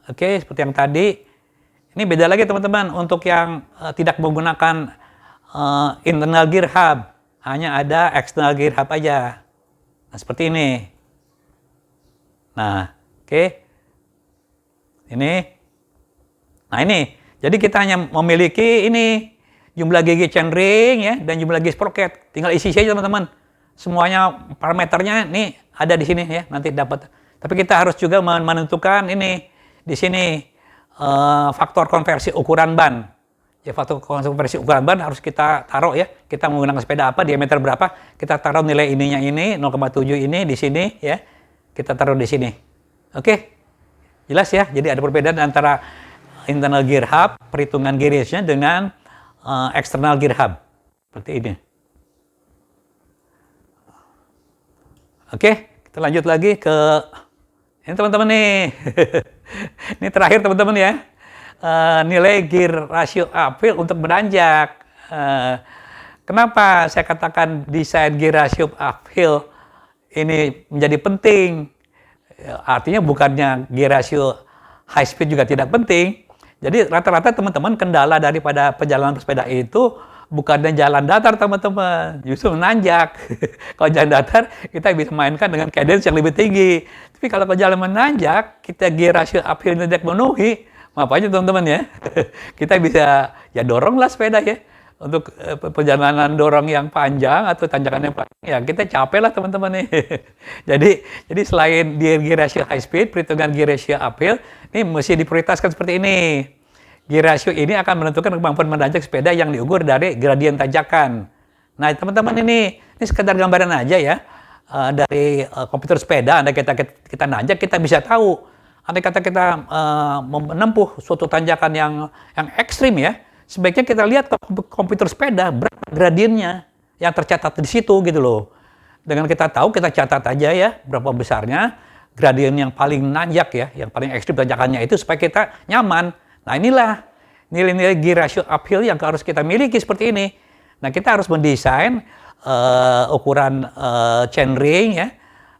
Speaker 2: Oke, seperti yang tadi. Ini beda lagi teman-teman untuk yang tidak menggunakan internal gear hub, hanya ada external gear hub aja. Nah seperti ini. Nah, oke. Ini. Nah ini, jadi kita hanya memiliki ini jumlah gigi chainring ya, dan jumlah gigi sprocket. Tinggal isi saja teman-teman. Semuanya parameternya nih ada di sini ya, nanti dapat. Tapi kita harus juga menentukan ini di sini faktor konversi ukuran ban. Ya, faktor konversi ukuran ban harus kita taruh ya. Kita menggunakan sepeda apa, diameter berapa, kita taruh nilai ininya ini 0,7 ini di sini ya. Kita taruh di sini. Oke. Jelas ya. Jadi ada perbedaan antara internal gear hub, perhitungan gear ratio-nya dengan external gear hub. Seperti ini. Oke, kita lanjut lagi ke ini teman-teman nih. Ini terakhir teman-teman ya. Nilai gear ratio uphill untuk menanjak. Kenapa saya katakan desain gear ratio uphill ini menjadi penting? Artinya bukannya gear ratio high speed juga tidak penting. Jadi rata-rata teman-teman kendala daripada perjalanan pesepeda itu bukannya jalan datar teman-teman, justru menanjak. Kalau jalan datar kita bisa mainkan dengan cadence yang lebih tinggi. Tapi kalau jalan menanjak, kita gear ratio uphill tidak memenuhi, apa aja teman-teman ya. Kita bisa ya doronglah sepeda ya. Untuk perjalanan dorong yang panjang atau tanjakan yang panjang, ya kita capek lah teman-teman nih. jadi selain gear ratio high speed, perhitungan gear ratio uphill, ini mesti diprioritaskan seperti ini. Gear ratio ini akan menentukan kemampuan menanjak sepeda yang diukur dari gradien tanjakan. Nah, teman-teman ini sekedar gambaran aja ya. Dari komputer sepeda, andai kita nanjak, kita bisa tahu. Andai kata kita menempuh suatu tanjakan yang ekstrim ya, sebaiknya kita lihat ke komputer sepeda berapa gradiennya yang tercatat di situ gitu loh. Dengan kita tahu, kita catat aja ya berapa besarnya gradien yang paling nanjak ya, yang paling ekstrim tanjakannya itu supaya kita nyaman. Nah, inilah nilai-nilai gear ratio uphill yang harus kita miliki seperti ini. Nah, kita harus mendesain ukuran chainring ya,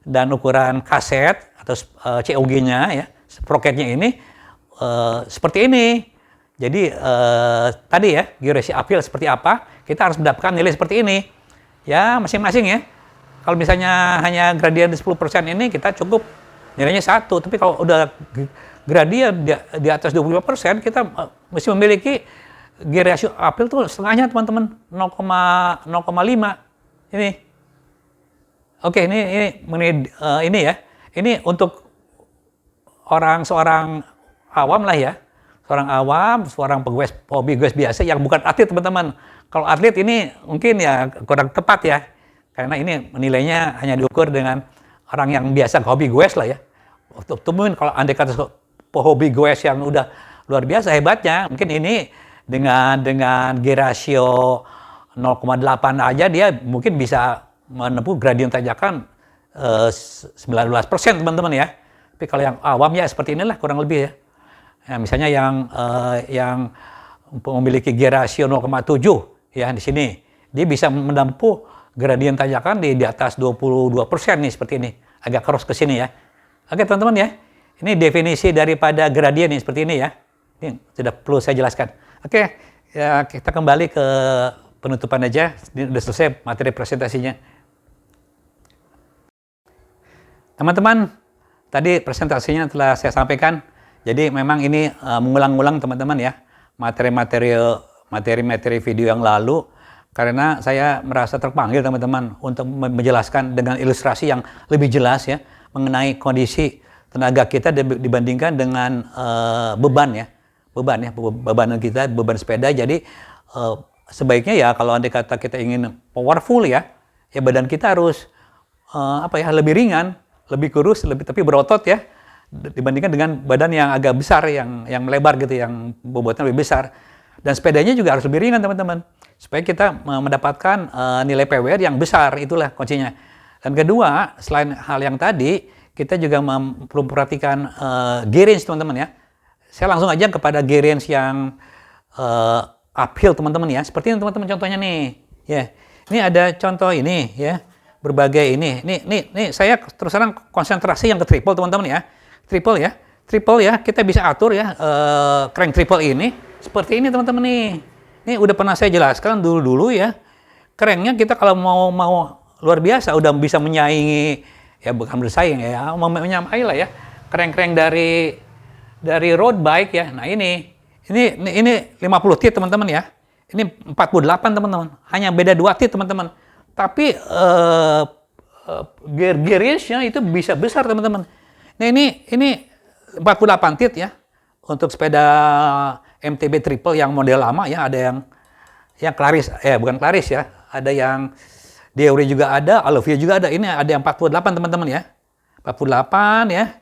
Speaker 2: dan ukuran kaset atau COG-nya ya, sprocketnya ini seperti ini. Jadi tadi ya, gear ratio uphill seperti apa, kita harus mendapatkan nilai seperti ini. Ya, masing-masing ya. Kalau misalnya hanya gradien 10% ini, kita cukup nilainya 1. Tapi kalau udah gradien di atas 25%, kita mesti memiliki gear ratio uphill tuh setengahnya teman-teman, 0,5. Ini. Oke, ini ya. Ini untuk seorang awam lah ya. Seorang pegawai hobi goes biasa yang bukan atlet teman-teman. Kalau atlet ini mungkin ya kurang tepat ya. Karena ini nilainya hanya diukur dengan orang yang biasa hobi goes lah ya. Mungkin kalau andai kata hobi goes yang udah luar biasa hebatnya, mungkin ini dengan gear ratio 0,8 aja dia mungkin bisa menempuh gradien tanjakan 19% teman-teman ya. Tapi kalau yang awam ya seperti inilah kurang lebih ya. Ya, misalnya yang memiliki gear ratio 0,7 ya di sini, dia bisa menempuh gradien tanjakan di atas 22% nih seperti ini, agak cross ke sini ya. Oke teman-teman ya, ini definisi daripada gradien nih seperti ini ya. Ini sudah perlu saya jelaskan. Oke, ya kita kembali ke penutupan aja, ini sudah selesai materi presentasinya. Teman-teman, tadi presentasinya telah saya sampaikan. Jadi memang ini mengulang-ulang teman-teman ya materi-materi video yang lalu, karena saya merasa terpanggil teman-teman untuk menjelaskan dengan ilustrasi yang lebih jelas ya mengenai kondisi tenaga kita dibandingkan dengan beban kita, beban sepeda. Jadi sebaiknya ya kalau andai kata kita ingin powerful ya badan kita harus lebih ringan, lebih kurus, tapi berotot ya, dibandingkan dengan badan yang agak besar, yang melebar gitu, yang bobotnya lebih besar. Dan sepedanya juga harus lebih ringan teman-teman, supaya kita mendapatkan nilai PWR yang besar, itulah kuncinya. Dan kedua, selain hal yang tadi, kita juga perlu memperhatikan gear range teman-teman ya. Saya langsung aja kepada gear range yang uphill teman-teman ya. Seperti ini teman-teman contohnya nih. Ya, ini ada contoh ini ya, berbagai ini. Ini saya terus terang konsentrasi yang ke triple teman-teman ya. Triple ya, kita bisa atur ya crank triple ini seperti ini teman-teman nih. Ini udah pernah saya jelaskan dulu ya. Cranknya kita kalau mau luar biasa udah bisa menyaingi, ya bukan bersaing ya, menyamai lah ya. Crank dari road bike ya. Nah ini 50 T teman-teman ya. Ini 48 teman-teman. Hanya beda 2 tit teman-teman. Tapi gear-gearnya itu bisa besar teman-teman. Nah ini 48 tit ya. Untuk sepeda MTB triple yang model lama ya, ada yang Claris, bukan Claris ya. Ada yang Deore juga ada, Alovia juga ada. Ini ada yang 48 teman-teman ya. 48 ya.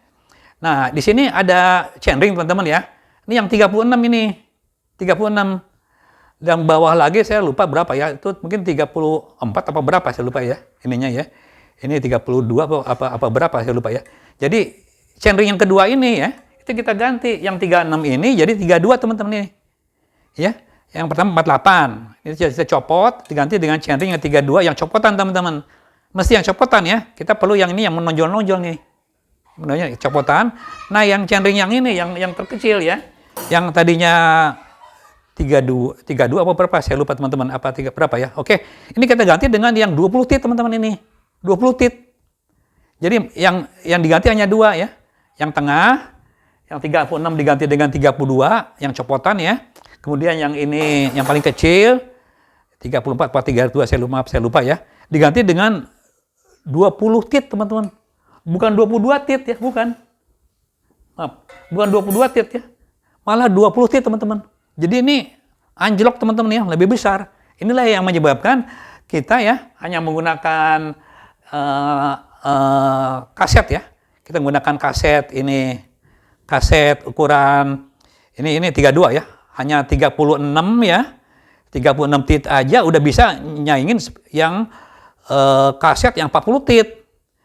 Speaker 2: Nah, di sini ada chainring teman-teman ya. Ini yang 36 ini. 36. Yang bawah lagi saya lupa berapa ya. Itu mungkin 34 apa berapa saya lupa ya. Ininya ya. Ini 32 apa berapa saya lupa ya. Jadi chainring yang kedua ini ya, itu kita ganti. Yang 36 ini jadi 32 teman-teman ini. Ya. Yang pertama 48. Ini kita copot, diganti dengan chainring yang 32 yang copotan teman-teman. Mesti yang copotan ya. Kita perlu yang ini yang menonjol-nonjol nih. Menonjol copotan. Nah, yang chainring yang ini yang terkecil ya. Yang tadinya 32 apa berapa? Saya lupa teman-teman. Apa berapa ya? Oke. Ini kita ganti dengan yang 20 tit teman-teman ini. 20 tit. Jadi yang diganti hanya 2 ya. Yang tengah yang 36 diganti dengan 32 yang copotan ya. Kemudian yang ini yang paling kecil 34 atau 32 saya lupa ya. Diganti dengan 20 tit teman-teman. Bukan 22 tit ya, bukan. Maaf, bukan 22 tit ya. Malah 20 tit teman-teman. Jadi ini anjlok teman-teman ya, lebih besar. Inilah yang menyebabkan kita ya hanya menggunakan kaset ya. Kita menggunakan kaset ini, kaset ukuran ini 32 ya. Hanya 36 ya. 36 tit aja udah bisa nyaingin yang kaset yang 40 tit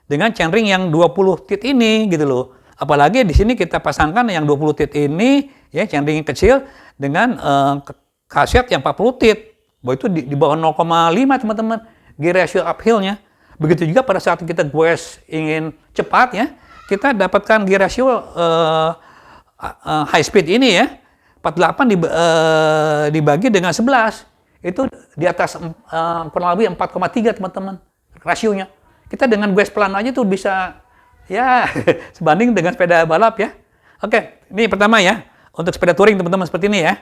Speaker 2: dengan chainring yang 20 tit ini gitu loh. Apalagi di sini kita pasangkan yang 20 tit ini ya, chainring kecil dengan kaset yang 40 tit. Bahwa itu di bawah 0,5 teman-teman gear ratio uphill-nya. Begitu juga pada saat kita goes ingin cepat ya, kita dapatkan gear ratio high speed ini ya. 48 dibagi dengan 11. Itu di atas kurang lebih 4,3 teman-teman rasionya. Kita dengan goes pelan aja tuh bisa ya sebanding dengan sepeda balap ya. Oke, ini pertama ya. Untuk sepeda touring teman-teman seperti ini ya.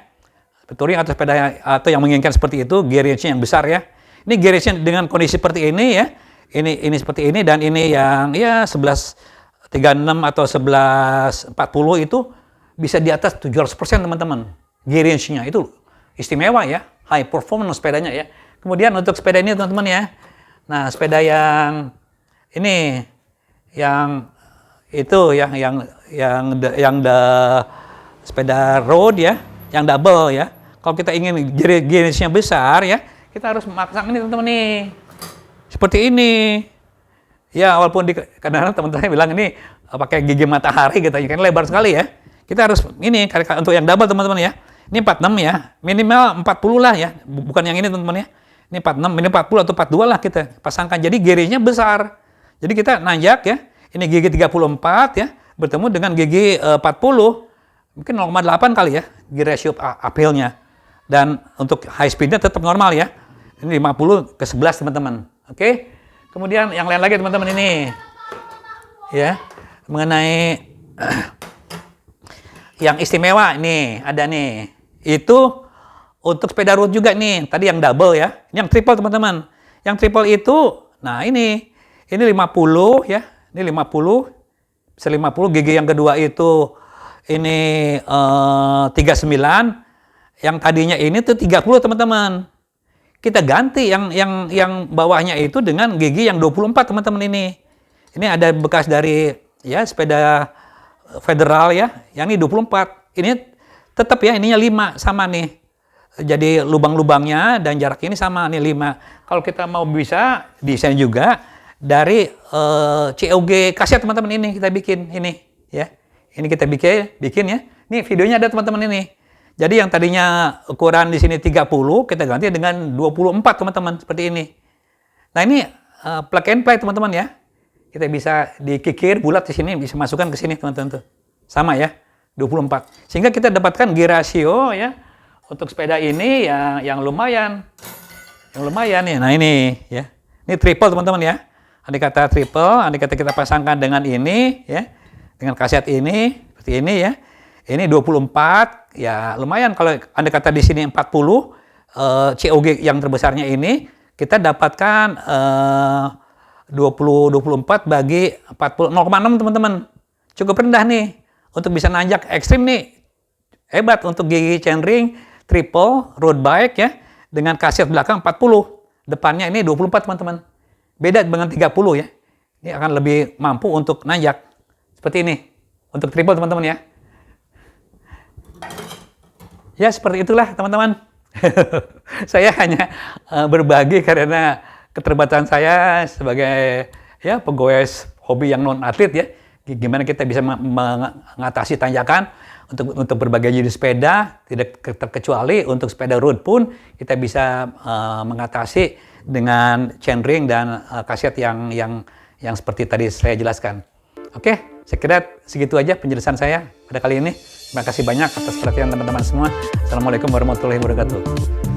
Speaker 2: Touring atau sepeda atau yang menginginkan seperti itu, gear range-nya yang besar ya. Ini gear range-nya dengan kondisi seperti ini ya. Ini seperti ini dan ini yang ya 1136 atau 1140 itu bisa di atas 700% teman-teman. Gear range-nya itu istimewa ya. High performance sepedanya ya. Kemudian untuk sepeda ini teman-teman ya. Nah, sepeda yang ini yang itu ya, yang sepeda road ya, yang double ya. Kalau kita ingin gear range-nya besar ya, kita harus memasang ini teman-teman nih. Seperti ini. Ya, walaupun kadang-kadang teman-teman bilang ini pakai gigi matahari gitu, kan lebar sekali ya. Kita harus ini untuk yang double teman-teman ya. Ini 46 ya, minimal 40 lah ya. Bukan yang ini teman-teman ya. Ini 46, ini 40 atau 42 lah kita pasangkan. Jadi gear-nya besar. Jadi kita nanjak ya. Ini gigi 34 ya, bertemu dengan gigi 40. Mungkin 0,8 kali ya gear ratio uphill-nya. Dan untuk high speed-nya tetap normal ya. Ini 50 ke 11 teman-teman. Oke. Kemudian yang lain lagi teman-teman ini. Ya. Mengenai yang istimewa nih, ada nih. Itu untuk sepeda road juga nih. Tadi yang double ya. Ini yang triple teman-teman. Yang triple itu, nah ini 50 ya. Ini 50. Bisa 50. Gigi yang kedua itu ini 39. Yang tadinya ini tuh 30 teman-teman. Kita ganti yang bawahnya itu dengan gigi yang 24 teman-teman ini. Ini ada bekas dari ya sepeda federal ya, yang ini 24. Ini tetap ya, ininya 5 sama nih. Jadi lubang-lubangnya dan jarak ini sama nih 5. Kalau kita mau bisa desain juga dari COG kaset teman-teman ini kita bikin ini ya. Ini kita bikin ya. Ini videonya ada teman-teman ini. Jadi yang tadinya ukuran di sini 30 kita ganti dengan 24 teman-teman seperti ini. Nah, ini plug and play teman-teman ya. Kita bisa dikikir bulat di sini, bisa masukkan ke sini teman-teman tuh. Sama ya, 24. Sehingga kita dapatkan gear ratio ya untuk sepeda ini yang lumayan. Yang lumayan nih. Nah, ini ya. Ini triple teman-teman ya. Andai kata triple, andai kata kita pasangkan dengan ini ya. Dengan kaset ini seperti ini ya. Ini 24 ya lumayan kalau andai kata di sini 40 COG yang terbesarnya ini, kita dapatkan 24 bagi 40, 0,6 teman-teman. Cukup rendah nih. Untuk bisa nanjak ekstrim nih, hebat untuk gigi chainring, triple, road bike ya, dengan khasiat belakang 40. Depannya ini 24 teman-teman. Beda dengan 30 ya. Ini akan lebih mampu untuk nanjak. Seperti ini. Untuk triple teman-teman ya. Ya seperti itulah teman-teman. Saya hanya berbagi karena keterbatasan saya sebagai ya pegawai hobi yang non atlet ya. Gimana kita bisa mengatasi tanjakan untuk berbagai jenis sepeda, tidak terkecuali untuk sepeda road pun kita bisa mengatasi dengan chainring dan khasiat yang seperti tadi saya jelaskan. Oke, saya kira segitu aja penjelasan saya pada kali ini. Terima kasih banyak atas perhatian teman-teman semua. Assalamualaikum warahmatullahi wabarakatuh.